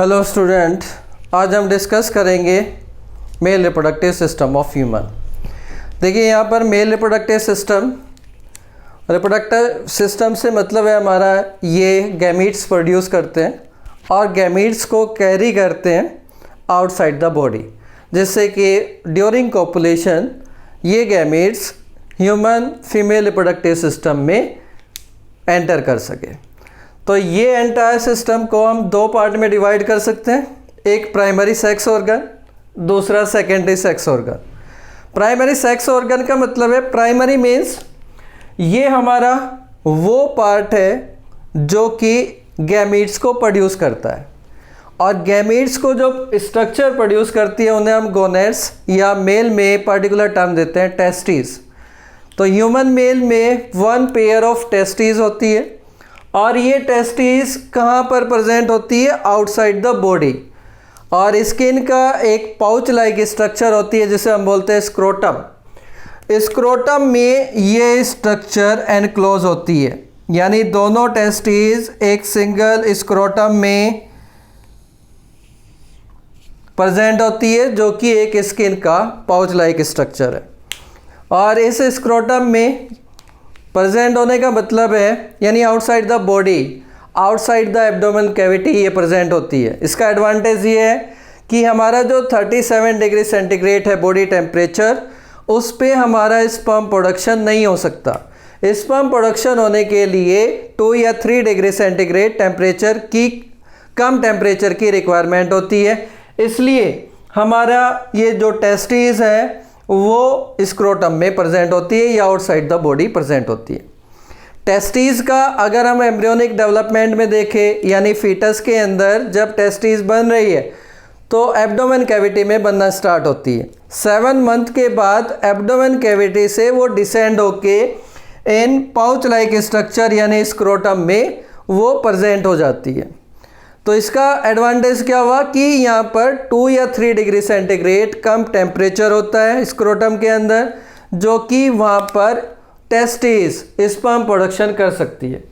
Hello student, आज हम discuss करेंगे male reproductive system of human. देखिए यहाँ पर मेल रिप्रोडक्टिव सिस्टम से मतलब है हमारा ये गैमीट्स प्रोड्यूस करते हैं और गैमीट्स को कैरी करते हैं आउटसाइड द बॉडी, जिससे कि ड्यूरिंग कॉपुलेशन ये gametes human female reproductive system में एंटर कर सके। तो ये एंटायर सिस्टम को हम दो पार्ट में डिवाइड कर सकते हैं, एक प्राइमरी सेक्स ऑर्गन, दूसरा secondary sex organ. Primary sex organ का मतलब है, प्राइमरी मीन्स ये हमारा वो पार्ट है जो कि गैमीट्स को प्रोड्यूस करता है, और गैमीट्स को जो स्ट्रक्चर प्रोड्यूस करती है उन्हें हम गोनेड्स या मेल में पर्टिकुलर टर्म देते हैं टेस्टिस। तो ह्यूमन मेल में 1 पेयर ऑफ टेस्टिस होती है, और ये टेस्टिस कहाँ पर प्रेजेंट होती है? Outside the body. और स्किन का एक पाउच लाइक स्ट्रक्चर होती है जिसे हम बोलते हैं स्क्रोटम। स्क्रोटम में ये स्ट्रक्चर एनक्लोज होती है, यानी दोनों टेस्टिस एक सिंगल स्क्रोटम में प्रेजेंट होती है, जो कि एक स्किन का पाउच लाइक स्ट्रक्चर है। और इस स्क्रोटम में प्रेजेंट होने का मतलब है, यानी outside the body, outside the abdomen cavity ये प्रेजेंट होती है। इसका एडवांटेज ये है कि हमारा जो 37 डिग्री सेंटीग्रेड है बॉडी टेम्परेचर, उस पे हमारा स्पर्म प्रोडक्शन नहीं हो सकता। स्पर्म प्रोडक्शन होने के लिए 2 या 3 डिग्री सेंटीग्रेड टेम्परेचर की, कम टेम्परेचर की रिक्वायरमेंट होती है। इसलिए हमारा ये जो टेस्टिस है वो स्क्रोटम में प्रेजेंट होती है या आउटसाइड द बॉडी प्रेजेंट होती है। टेस्टिस का अगर हम एम्ब्रियोनिक डेवलपमेंट में देखें, यानी फीटस के अंदर जब टेस्टिस बन रही है तो एब्डोमेन कैविटी में बनना स्टार्ट होती है। 7 मंथ के बाद एब्डोमेन कैविटी से वो डिसेंड होके इन पाउच लाइक स्ट्रक्चर यानी स्क्रोटम में वो प्रेजेंट हो जाती है। तो इसका एडवांटेज क्या हुआ कि यहाँ पर 2 या 3 डिग्री सेंटीग्रेड कम टेम्परेचर होता है स्क्रोटम के अंदर, जो कि वहाँ पर टेस्टिस स्पर्म प्रोडक्शन कर सकती है।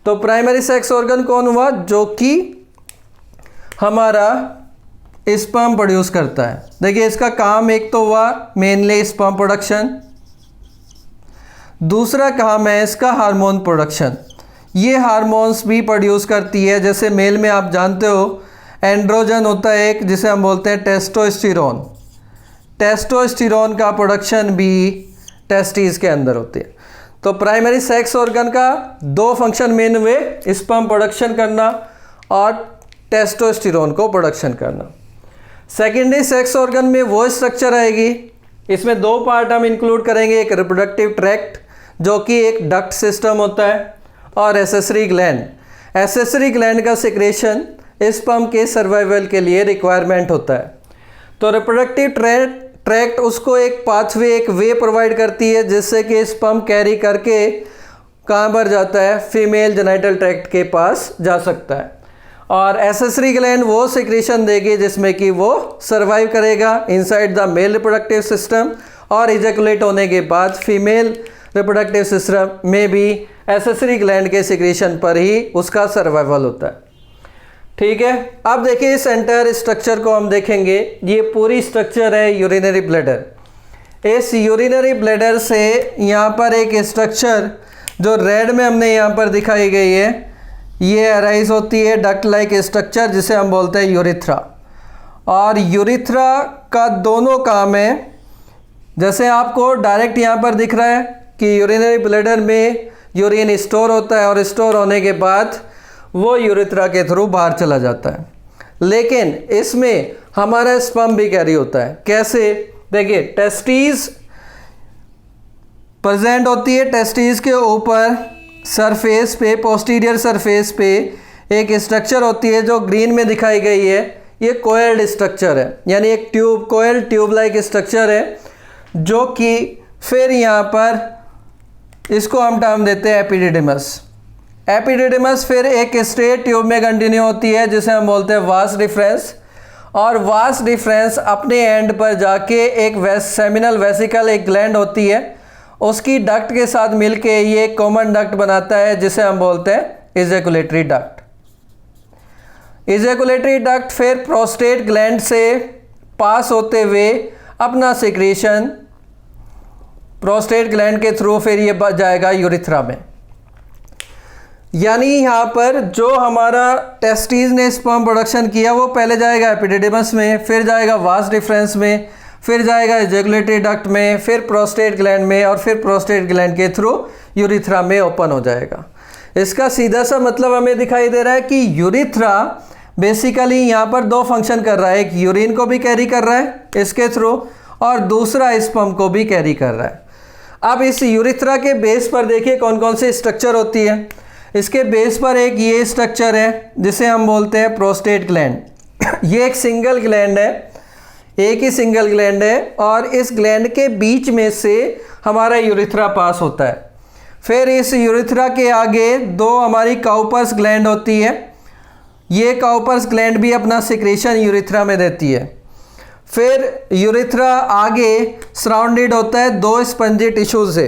तो प्राइमरी सेक्स ऑर्गन कौन हुआ? जो कि हमारा स्पर्म प्रोड्यूस करता है। देखिए इसका काम एक तो हुआ मेनली स्पर्म प्रोडक्शन, दूसरा काम है इसका हार्मोन प्रोडक्शन। ये हार्मोन्स भी प्रोड्यूस करती है, जैसे मेल में आप जानते हो एंड्रोजन होता है एक, जिसे हम बोलते हैं टेस्टोस्टेरोन। टेस्टोस्टेरोन का प्रोडक्शन भी टेस्टिस के अंदर होती है। तो प्राइमरी सेक्स ऑर्गन का 2 फंक्शन मेन हुए, स्पर्म प्रोडक्शन करना और टेस्टोस्टेरोन को प्रोडक्शन करना। सेकेंडरी सेक्स ऑर्गन में वो स्ट्रक्चर आएगी, इसमें 2 पार्ट हम इंक्लूड करेंगे, एक रिप्रोडक्टिव ट्रैक्ट जो कि एक डक्ट सिस्टम होता है, और एसेसरी ग्लैंड। एसेसरी ग्लैंड का सिक्रेशन स्पर्म के सर्वाइवल के लिए रिक्वायरमेंट होता है। तो रिप्रोडक्टिव ट्रैक्ट उसको एक पाथवे, एक वे प्रोवाइड करती है, जिससे कि स्पर्म कैरी करके कहाँ पर जाता है? फीमेल जेनिटल ट्रैक्ट के पास जा सकता है। और एसेसरी ग्लैंड वो सिक्रेशन देगी जिसमें कि वो सर्वाइव करेगा inside the male reproductive system, और इजैकुलेट होने के बाद फीमेल रिप्रोडक्टिव सिस्टम में भी एसेसरी ग्लैंड के सिक्रेशन पर ही उसका सर्वाइवल होता है। ठीक है, अब देखिए इस एंटायर स्ट्रक्चर को हम देखेंगे। ये पूरी स्ट्रक्चर है यूरिनरी ब्लैडर। इस यूरिनरी ब्लैडर से यहाँ पर एक स्ट्रक्चर जो रेड में हमने यहाँ पर दिखाई गई है, ये अराइज होती है डक्ट लाइक स्ट्रक्चर जिसे हम बोलते हैं यूरिथ्रा। और यूरिथ्रा का दोनों काम है, जैसे आपको डायरेक्ट यहाँ पर दिख रहा है कि यूरिनरी ब्लैडर में यूरिन स्टोर होता है, और स्टोर होने के बाद वो यूरिथ्रा के थ्रू बाहर चला जाता है। लेकिन इसमें हमारा स्पर्म भी कैरी होता है। कैसे? देखिए टेस्टिस प्रेजेंट होती है, टेस्टिस के ऊपर सरफेस पे, पोस्टीरियर सरफेस पे एक स्ट्रक्चर होती है जो ग्रीन में दिखाई गई है। ये कोयल्ड स्ट्रक्चर है, यानी एक ट्यूब, कोयल ट्यूब लाइक स्ट्रक्चर है, जो कि फिर यहाँ पर इसको हम टर्म देते हैं एपिडिडिमस। एपिडिडिमस फिर एक स्ट्रेट ट्यूब में कंटिन्यू होती है जिसे हम बोलते हैं वास डिफरेंस, और वास डिफरेंस अपने एंड पर जाके एक सेमिनल वेसिकल, एक ग्लैंड होती है, उसकी डक्ट के साथ मिलके ये कॉमन डक्ट बनाता है जिसे हम बोलते हैं इजैकुलेटरी डक्ट। इजैकुलेटरी डक्ट फिर प्रोस्टेट ग्लैंड से पास होते हुए अपना सिक्रेशन प्रोस्टेट ग्लैंड के थ्रू फिर ये जाएगा यूरिथ्रा में। यानी यहाँ पर जो हमारा टेस्टिस ने स्पर्म प्रोडक्शन किया वो पहले जाएगा एपिडिडिमस में, फिर जाएगा वास डिफरेंस में, फिर जाएगा इजैकुलेटरी डक्ट में, फिर प्रोस्टेट ग्लैंड में और फिर प्रोस्टेट ग्लैंड के थ्रू यूरिथ्रा में ओपन हो जाएगा। इसका सीधा सा मतलब हमें दिखाई दे रहा है कि यूरिथ्रा बेसिकली यहाँ पर दो फंक्शन कर रहा है, एक यूरिन को भी कैरी कर रहा है इसके थ्रू और दूसरा स्पर्म को भी कैरी कर रहा है। अब इस यूरिथ्रा के बेस पर देखिए कौन कौन सी स्ट्रक्चर होती है। इसके बेस पर एक ये स्ट्रक्चर है जिसे हम बोलते हैं प्रोस्टेट ग्लैंड। ये एक सिंगल ग्लैंड है, एक ही सिंगल ग्लैंड है और इस ग्लैंड के बीच में से हमारा यूरिथ्रा पास होता है। फिर इस यूरिथ्रा के आगे दो हमारी काउपर्स ग्लैंड होती है। ये काउपर्स ग्लैंड भी अपना सिक्रेशन यूरिथ्रा में देती है। फिर यूरिथ्रा आगे सराउंडेड होता है दो स्पंजी टिश्यू से।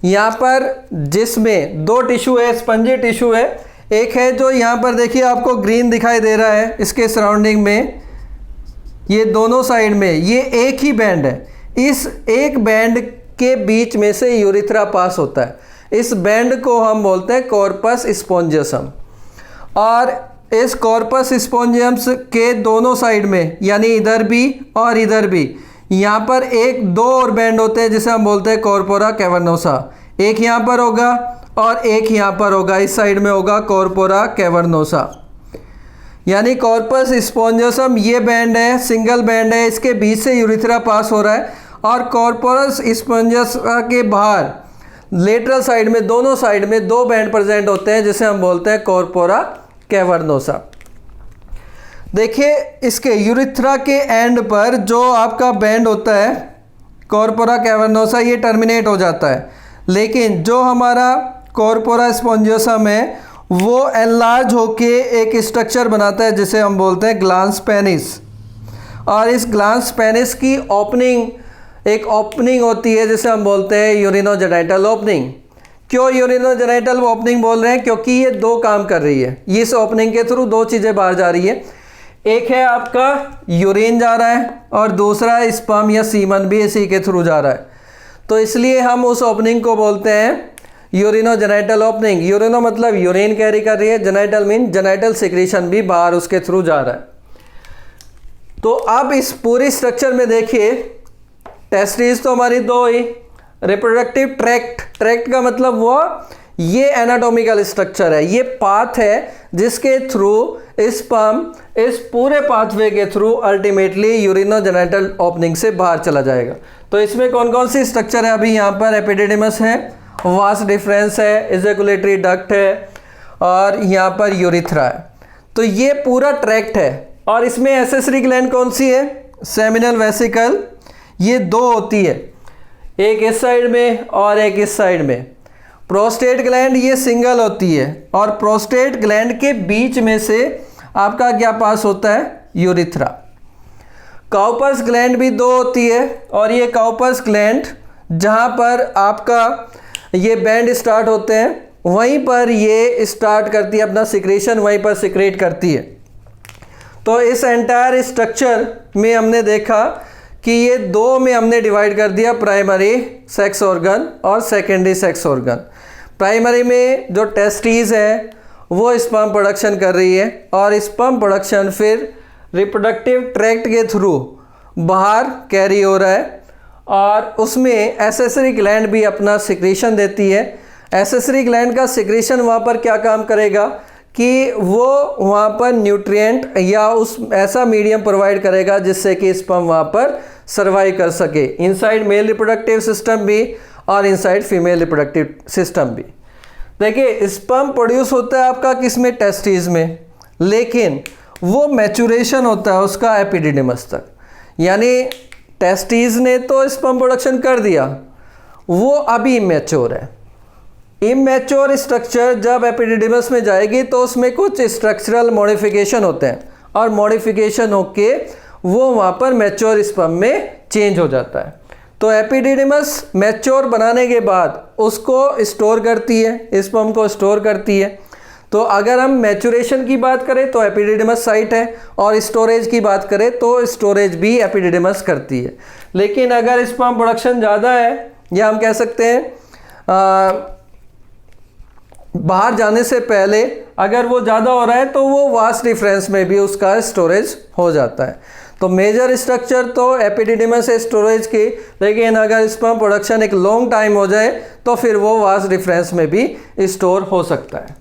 यहाँ पर जिसमें दो टिश्यू है, स्पंजी टिश्यू है, एक है जो यहाँ पर देखिए आपको ग्रीन दिखाई दे रहा है इसके सराउंडिंग में, ये दोनों साइड में ये एक ही बैंड है। इस एक बैंड के बीच में से यूरिथ्रा पास होता है। इस बैंड को हम बोलते हैं कॉर्पस स्पोंजियसम और इस कॉर्पस स्पोंजियम्स के दोनों साइड में यानी इधर भी और इधर भी यहाँ पर एक दो और बैंड होते हैं जिसे हम बोलते हैं कॉर्पोरा कैवर्नोसा। एक यहाँ पर होगा और एक यहाँ पर होगा, इस साइड में होगा कॉर्पोरा कैवर्नोसा। यानी कॉर्पस स्पोंजियसम ये बैंड है, सिंगल बैंड है, इसके बीच से यूरिथ्रा पास हो रहा है और कॉर्पोरस स्पोंजियसा के बाहर लेटरल साइड में दोनों साइड में दो बैंड प्रेजेंट होते हैं जिसे हम बोलते हैं कॉर्पोरा कैवर्नोसा। देखिए इसके यूरिथ्रा के एंड पर जो आपका बैंड होता है कॉर्पोरा कैवर्नोसा ये टर्मिनेट हो जाता है, लेकिन जो हमारा कॉर्पोरा स्पोंजियसम है वो एनलार्ज होके एक स्ट्रक्चर बनाता है जिसे हम बोलते हैं ग्लांस पेनिस। और इस ग्लांस पेनिस की एक ओपनिंग होती है जिसे हम बोलते हैं यूरिनोजेनाइटल ओपनिंग। क्यों यूरिनोजेनाइटल ओपनिंग बोल रहे हैं? क्योंकि ये दो काम कर रही है। इस ओपनिंग के थ्रू दो चीज़ें बाहर जा रही है, एक है आपका यूरिन जा रहा है और दूसरा स्पर्म या सीमन भी इसी के थ्रू जा रहा है। तो इसलिए हम उस ओपनिंग को बोलते हैं यूरिनोजेनाइटल ओपनिंग। यूरिनो मतलब यूरिन कैरी कर रही है, जेनाइटल मीन जेनाइटल सिक्रीशन भी बाहर उसके थ्रू जा रहा है। तो अब इस पूरी स्ट्रक्चर में देखिए टेस्टिस तो हमारी दो ही, रिप्रोडक्टिव ट्रैक्ट का मतलब वो ये एनाटॉमिकल स्ट्रक्चर है, ये पाथ है जिसके थ्रू स्पर्म इस पूरे पाथवे के थ्रू अल्टीमेटली यूरिनोजेनाइटल ओपनिंग से बाहर चला जाएगा। तो इसमें कौन कौन सी स्ट्रक्चर है? अभी यहाँ पर एपिडिडिमस है, वास डिफरेंस है, इजैकुलेटरी डक्ट है और यहाँ पर यूरिथ्रा है। तो ये पूरा ट्रैक्ट है और इसमें एसेसरी ग्लैंड कौन सी है? Seminal vesicle. ये दो होती है, एक इस साइड में और एक इस साइड में। प्रोस्टेट ग्लैंड ये सिंगल होती है और प्रोस्टेट ग्लैंड के बीच में से आपका क्या पास होता है? यूरिथ्रा। काउपर्स ग्लैंड भी दो होती है और ये काउपर्स ग्लैंड जहाँ पर आपका ये बैंड स्टार्ट होते हैं वहीं पर ये स्टार्ट करती है अपना सिक्रेशन, वहीं पर सिक्रेट करती है। तो इस एंटायर स्ट्रक्चर में हमने देखा कि ये दो में हमने डिवाइड कर दिया, प्राइमरी सेक्स ऑर्गन और सेकेंडरी सेक्स ऑर्गन। प्राइमरी में जो टेस्टिस है वो स्पर्म प्रोडक्शन कर रही है और स्पर्म प्रोडक्शन फिर रिप्रोडक्टिव ट्रैक्ट के थ्रू बाहर कैरी हो रहा है और उसमें एसेसरी ग्लैंड भी अपना सिक्रीशन देती है। एसेसरी ग्लैंड का सिक्रीशन वहाँ पर क्या काम करेगा कि वो वहाँ पर न्यूट्रिएंट या उस ऐसा मीडियम प्रोवाइड करेगा जिससे कि स्पर्म वहाँ पर सर्वाइव कर सके, इनसाइड मेल रिप्रोडक्टिव सिस्टम भी और इनसाइड फीमेल रिप्रोडक्टिव सिस्टम भी। देखिए स्पर्म प्रोड्यूस होता है आपका किस में? टेस्टिस में, लेकिन वो मैचुरेशन होता है उसका एपिडिडिमस तक। यानी टेस्टिस ने तो स्पर्म प्रोडक्शन कर दिया, वो अभी इमेच्योर है। इमेच्योर स्ट्रक्चर जब एपिडिडिमस में जाएगी तो उसमें कुछ स्ट्रक्चरल मॉडिफिकेशन होते हैं और मॉडिफिकेशन होके वो वहाँ पर मैच्योर स्पर्म में चेंज हो जाता है। तो एपिडिडिमस मैच्योर बनाने के बाद उसको स्टोर करती है, स्पर्म को स्टोर करती है। तो अगर हम मैचुरेशन की बात करें तो एपिडिडिमस साइट है, और स्टोरेज की बात करें तो स्टोरेज भी एपिडिडिमस करती है। लेकिन अगर स्पर्म प्रोडक्शन ज़्यादा है, या हम कह सकते हैं बाहर जाने से पहले अगर वो ज़्यादा हो रहा है तो वो वास डिफरेंस में भी उसका स्टोरेज हो जाता है। तो मेजर स्ट्रक्चर तो एपिडिडिमस है स्टोरेज की, लेकिन अगर स्पर्म प्रोडक्शन एक लॉन्ग टाइम हो जाए तो फिर वो वास डिफरेंस में भी स्टोर हो सकता है।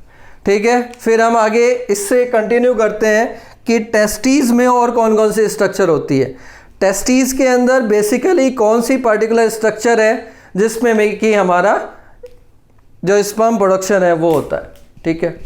ठीक है, फिर हम आगे इससे कंटिन्यू करते हैं कि टेस्टीज में और कौन कौन सी स्ट्रक्चर होती है। टेस्टीज के अंदर बेसिकली कौन सी पर्टिकुलर स्ट्रक्चर है जिसमें कि हमारा जो स्पर्म प्रोडक्शन है वो होता है। ठीक है।